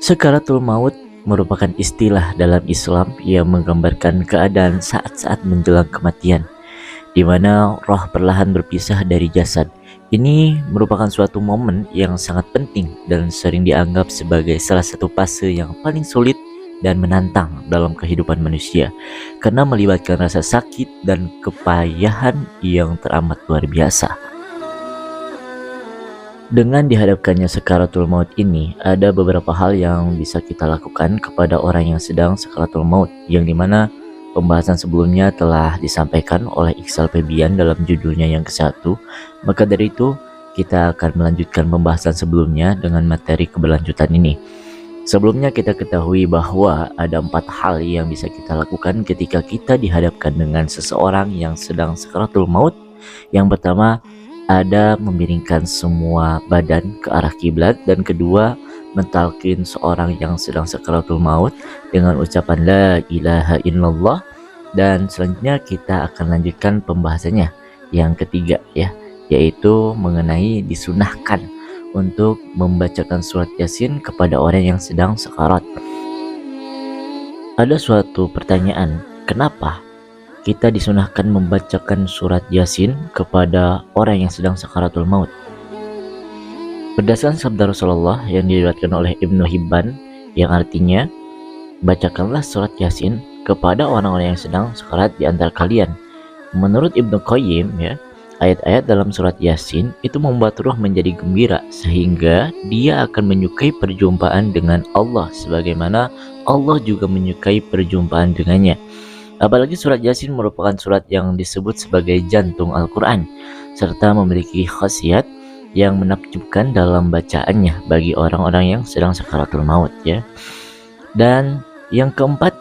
Sakaratul maut merupakan istilah dalam Islam yang menggambarkan keadaan saat-saat menjelang kematian, di mana roh perlahan berpisah dari jasad. Ini merupakan suatu momen yang sangat penting dan sering dianggap sebagai salah satu fase yang paling sulit dan menantang dalam kehidupan manusia, karena melibatkan rasa sakit dan kepayahan yang teramat luar biasa. Dengan dihadapkannya sakaratul maut ini, ada beberapa hal yang bisa kita lakukan kepada orang yang sedang sakaratul maut, yang dimana pembahasan sebelumnya telah disampaikan oleh Iqbal Febian dalam judulnya yang ke-1. Maka dari itu, kita akan melanjutkan pembahasan sebelumnya dengan materi keberlanjutan ini. Sebelumnya kita ketahui bahwa ada 4 hal yang bisa kita lakukan ketika kita dihadapkan dengan seseorang yang sedang sakaratul maut. Yang pertama, ada memiringkan semua badan ke arah kiblat, dan kedua, mentalkin seorang yang sedang sakaratul maut dengan ucapan la ilaha illallah. Dan selanjutnya kita akan lanjutkan pembahasannya yang ketiga, yaitu mengenai disunahkan untuk membacakan surat Yasin kepada orang yang sedang sakarat. Ada suatu pertanyaan, kenapa kita disunahkan membacakan surat Yasin kepada orang yang sedang sakaratul maut? Berdasarkan sabda Rasulullah yang diriwayatkan oleh Ibnu Hibban, yang artinya, bacakanlah surat Yasin kepada orang-orang yang sedang sakarat di antara kalian. Menurut Ibnu Qayyim, ayat-ayat dalam surat Yasin itu membuat ruh menjadi gembira, sehingga dia akan menyukai perjumpaan dengan Allah sebagaimana Allah juga menyukai perjumpaan dengannya. Apalagi surat Yasin merupakan surat yang disebut sebagai jantung Al-Quran, serta memiliki khasiat yang menakjubkan dalam bacaannya bagi orang-orang yang sedang sakaratul maut, Dan yang keempat,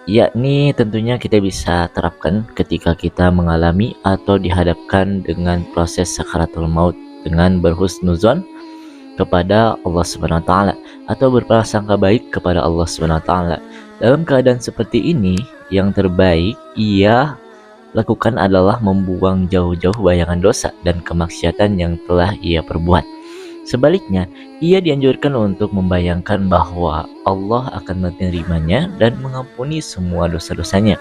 yakni tentunya kita bisa terapkan ketika kita mengalami atau dihadapkan dengan proses sakaratul maut, dengan berhusnuzon kepada Allah Subhanahu wa taala atau berprasangka baik kepada Allah Subhanahu wa taala. Dalam keadaan seperti ini, yang terbaik ia lakukan adalah membuang jauh-jauh bayangan dosa dan kemaksiatan yang telah ia perbuat. Sebaliknya, ia dianjurkan untuk membayangkan bahwa Allah akan menerimanya dan mengampuni semua dosa-dosanya.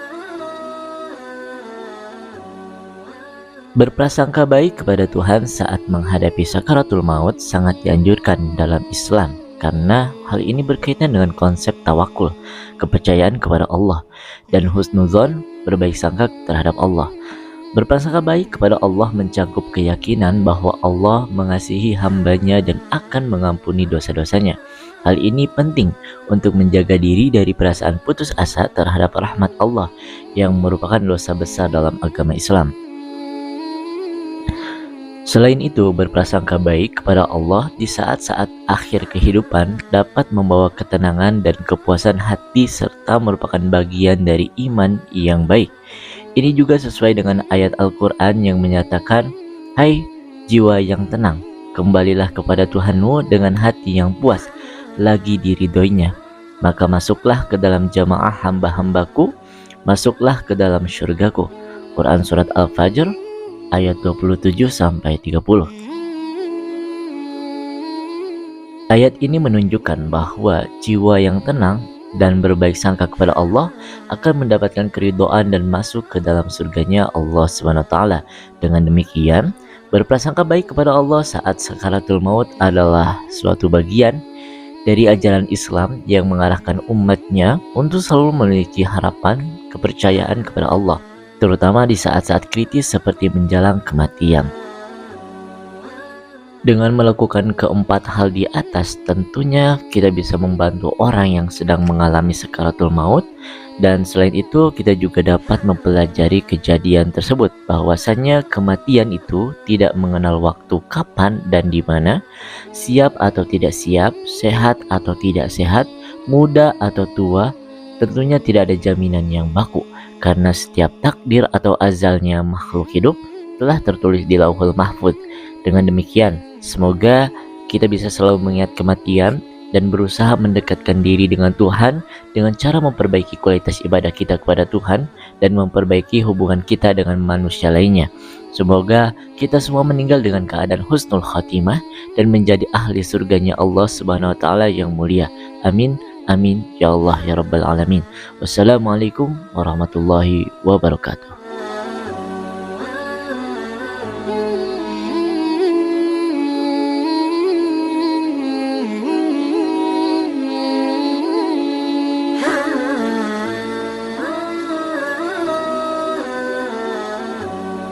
Berprasangka baik kepada Tuhan saat menghadapi sakaratul maut sangat dianjurkan dalam Islam, karena hal ini berkaitan dengan konsep tawakul, kepercayaan kepada Allah, dan husnuzon, berbaik sangka terhadap Allah. Berprasangka baik kepada Allah mencakup keyakinan bahwa Allah mengasihi hambanya dan akan mengampuni dosa-dosanya. Hal ini penting untuk menjaga diri dari perasaan putus asa terhadap rahmat Allah yang merupakan dosa besar dalam agama Islam. Selain itu, berprasangka baik kepada Allah di saat-saat akhir kehidupan dapat membawa ketenangan dan kepuasan hati serta merupakan bagian dari iman yang baik. Ini juga sesuai dengan ayat Al-Quran yang menyatakan, "Hai jiwa yang tenang, kembalilah kepada Tuhanmu dengan hati yang puas, lagi diridhoinya. Maka masuklah ke dalam jamaah hamba-hambaku, masuklah ke dalam syurgaku." Quran Surat Al-Fajr ayat 27-30. Ayat ini menunjukkan bahwa jiwa yang tenang dan berbaik sangka kepada Allah akan mendapatkan keridhaan dan masuk ke dalam surganya Allah SWT. Dengan demikian, berprasangka baik kepada Allah saat sakaratul maut adalah suatu bagian dari ajaran Islam yang mengarahkan umatnya untuk selalu memiliki harapan, kepercayaan kepada Allah, terutama di saat-saat kritis seperti menjelang kematian. Dengan melakukan keempat hal di atas, tentunya kita bisa membantu orang yang sedang mengalami sakaratul maut, dan selain itu kita juga dapat mempelajari kejadian tersebut, bahwasannya kematian itu tidak mengenal waktu kapan dan di mana, siap atau tidak siap, sehat atau tidak sehat, muda atau tua, tentunya tidak ada jaminan yang baku, karena setiap takdir atau azalnya makhluk hidup telah tertulis di Lauhul Mahfuz. Dengan demikian, semoga kita bisa selalu mengingat kematian dan berusaha mendekatkan diri dengan Tuhan dengan cara memperbaiki kualitas ibadah kita kepada Tuhan dan memperbaiki hubungan kita dengan manusia lainnya. Semoga kita semua meninggal dengan keadaan husnul khatimah dan menjadi ahli surganya Allah Subhanahu wa taala yang mulia. Amin. Amin ya Allah ya rabbal alamin. Wassalamualaikum warahmatullahi wabarakatuh.